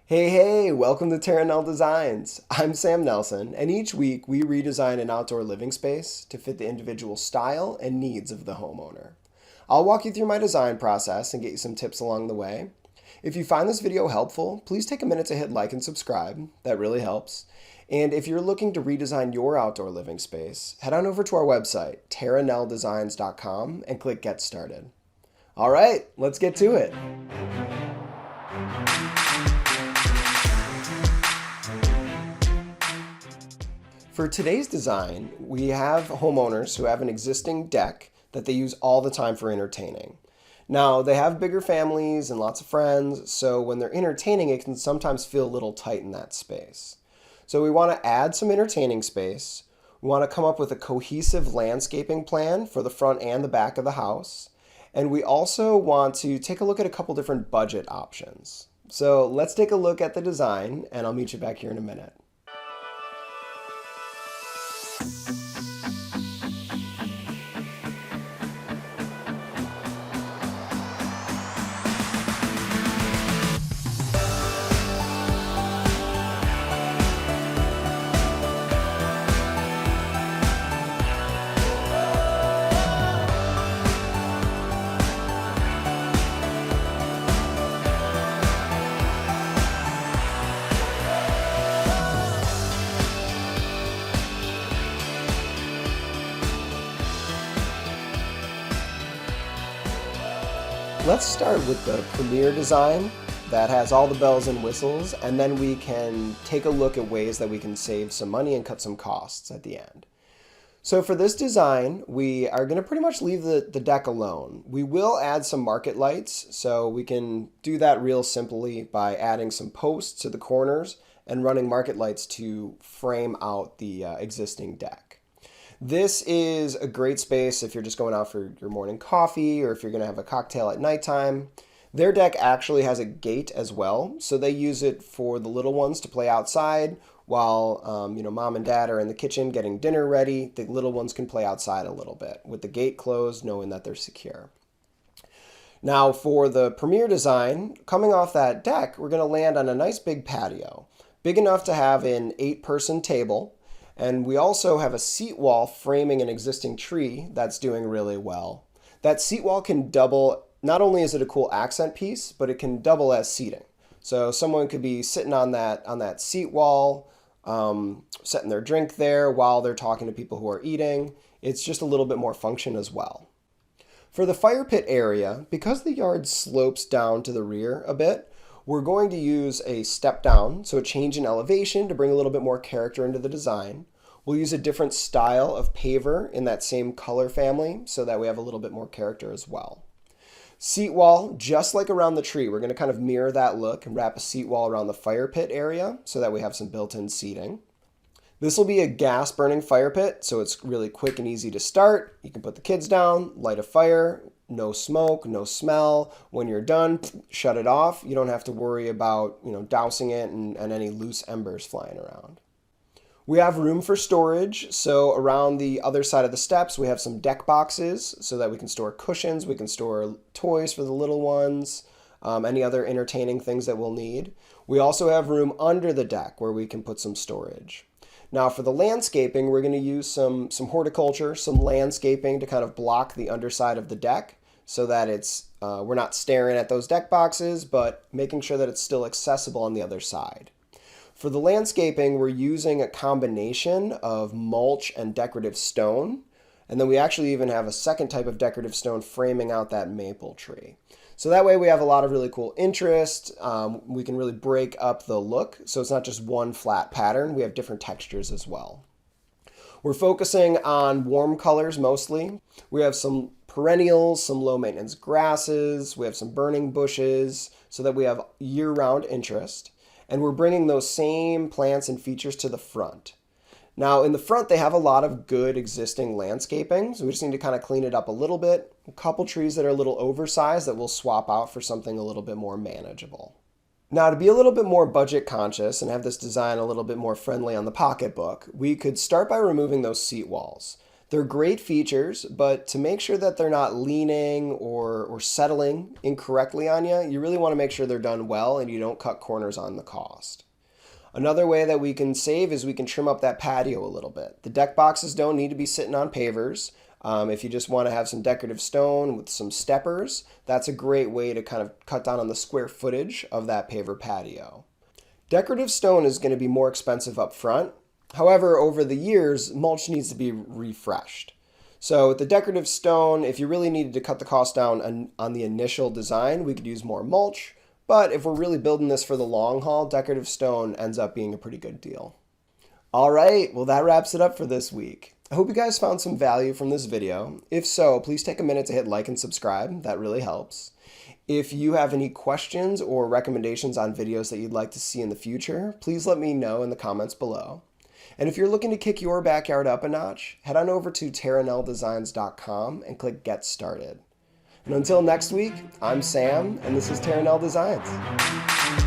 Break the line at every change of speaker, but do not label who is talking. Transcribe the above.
Hey, welcome to Terranel Designs. I'm Sam Nelson, and each week we redesign an outdoor living space to fit the individual style and needs of the homeowner. I'll walk you through my design process and get you some tips along the way. If you find this video helpful, please take a minute to hit like and subscribe. That really helps. And if you're looking to redesign your outdoor living space, head on over to our website, terraneldesigns.com, and click Get Started. All right, let's get to it. For today's design, we have homeowners who have an existing deck that they use all the time for entertaining. Now, they have bigger families and lots of friends, so when they're entertaining, it can sometimes feel a little tight in that space. So we want to add some entertaining space. We want to come up with a cohesive landscaping plan for the front and the back of the house. And we also want to take a look at a couple different budget options. So let's take a look at the design, and I'll meet you back here in a minute. Let's start with the Premier design that has all the bells and whistles, and then we can take a look at ways that we can save some money and cut some costs at the end. So for this design, we are going to pretty much leave the deck alone. We will add some market lights, so we can do that real simply by adding some posts to the corners and running market lights to frame out the existing deck. This is a great space if you're just going out for your morning coffee or if you're going to have a cocktail at nighttime. Their deck actually has a gate as well, so they use it for the little ones to play outside while mom and dad are in the kitchen getting dinner ready. The little ones can play outside a little bit with the gate closed, knowing that they're secure. Now for the Premier design, coming off that deck, we're going to land on a nice big patio, big enough to have an 8-person table. And we also have a seat wall framing an existing tree that's doing really well. That seat wall can double, not only is it a cool accent piece, but it can double as seating. So someone could be sitting on that seat wall, setting their drink there while they're talking to people who are eating. It's just a little bit more function as well. For the fire pit area, because the yard slopes down to the rear a bit, we're going to use a step down, so a change in elevation to bring a little bit more character into the design. We'll use a different style of paver in that same color family so that we have a little bit more character as well. Seat wall, just like around the tree, we're going to kind of mirror that look and wrap a seat wall around the fire pit area so that we have some built-in seating. This will be a gas burning fire pit, so it's really quick and easy to start. You can put the kids down, light a fire, no smoke, no smell. When you're done, shut it off. You don't have to worry about dousing it and any loose embers flying around. We have room for storage, so around the other side of the steps we have some deck boxes so that we can store cushions, we can store toys for the little ones, any other entertaining things that we'll need. We also have room under the deck where we can put some storage. Now for the landscaping, we're going to use some horticulture, some landscaping to kind of block the underside of the deck so that we're not staring at those deck boxes, but making sure that it's still accessible on the other side. For the landscaping, we're using a combination of mulch and decorative stone, and then we actually even have a second type of decorative stone framing out that maple tree. So that way we have a lot of really cool interest. We can really break up the look, so it's not just one flat pattern. We have different textures as well. We're focusing on warm colors mostly. We have some perennials, some low maintenance grasses, we have some burning bushes so that we have year-round interest. And we're bringing those same plants and features to the front. Now in the front they have a lot of good existing landscaping, so we just need to kind of clean it up a little bit. A couple trees that are a little oversized that we'll swap out for something a little bit more manageable. Now to be a little bit more budget conscious and have this design a little bit more friendly on the pocketbook, we could start by removing those seat walls. They're great features, but to make sure that they're not leaning or settling incorrectly on you, you really want to make sure they're done well and you don't cut corners on the cost. Another way that we can save is we can trim up that patio a little bit. The deck boxes don't need to be sitting on pavers. If you just want to have some decorative stone with some steppers, that's a great way to kind of cut down on the square footage of that paver patio. Decorative stone is going to be more expensive up front. However, over the years, mulch needs to be refreshed. So with the decorative stone, if you really needed to cut the cost down on the initial design, we could use more mulch. But if we're really building this for the long haul, decorative stone ends up being a pretty good deal. All right, well that wraps it up for this week. I hope you guys found some value from this video. If so, please take a minute to hit like and subscribe. That really helps. If you have any questions or recommendations on videos that you'd like to see in the future, please let me know in the comments below. And if you're looking to kick your backyard up a notch, head on over to terranelldesigns.com and click Get Started. And until next week, I'm Sam, and this is Terranell Designs.